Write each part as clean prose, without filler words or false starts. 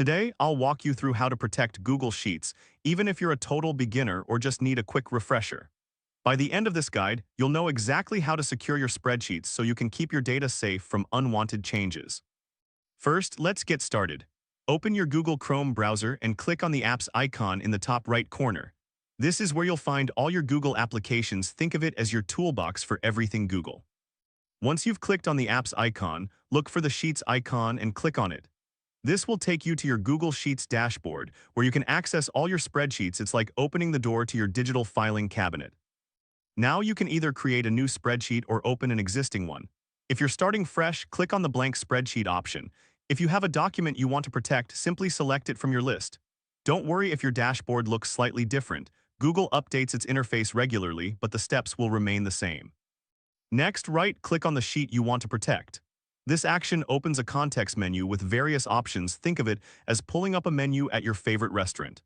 Today, I'll walk you through how to protect Google Sheets, even if you're a total beginner or just need a quick refresher. By the end of this guide, you'll know exactly how to secure your spreadsheets so you can keep your data safe from unwanted changes. First, let's get started. Open your Google Chrome browser and click on the app's icon in the top right corner. This is where you'll find all your Google applications. Think of it as your toolbox for everything Google. Once you've clicked on the app's icon, look for the Sheets icon and click on it. This will take you to your Google Sheets dashboard, where you can access all your spreadsheets. It's like opening the door to your digital filing cabinet. Now you can either create a new spreadsheet or open an existing one. If you're starting fresh, click on the blank spreadsheet option. If you have a document you want to protect, simply select it from your list. Don't worry if your dashboard looks slightly different. Google updates its interface regularly, but the steps will remain the same. Next, right-click on the sheet you want to protect. This action opens a context menu with various options. Think of it as pulling up a menu at your favorite restaurant.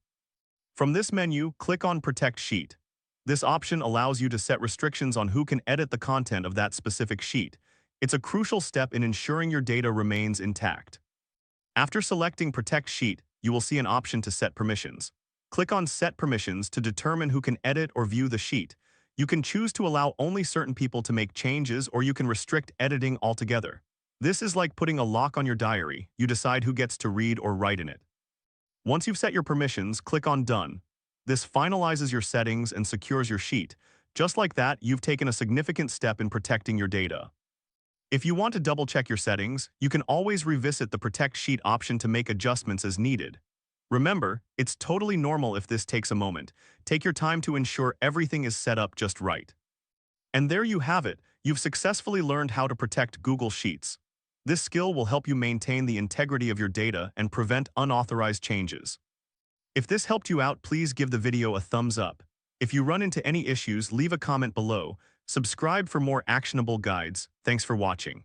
From this menu, click on Protect Sheet. This option allows you to set restrictions on who can edit the content of that specific sheet. It's a crucial step in ensuring your data remains intact. After selecting Protect Sheet, you will see an option to set permissions. Click on Set Permissions to determine who can edit or view the sheet. You can choose to allow only certain people to make changes, or you can restrict editing altogether. This is like putting a lock on your diary. You decide who gets to read or write in it. Once you've set your permissions, click on Done. This finalizes your settings and secures your sheet. Just like that, you've taken a significant step in protecting your data. If you want to double-check your settings, you can always revisit the Protect Sheet option to make adjustments as needed. Remember, it's totally normal if this takes a moment. Take your time to ensure everything is set up just right. And there you have it. You've successfully learned how to protect Google Sheets. This skill will help you maintain the integrity of your data and prevent unauthorized changes. If this helped you out, please give the video a thumbs up. If you run into any issues, leave a comment below. Subscribe for more actionable guides. Thanks for watching.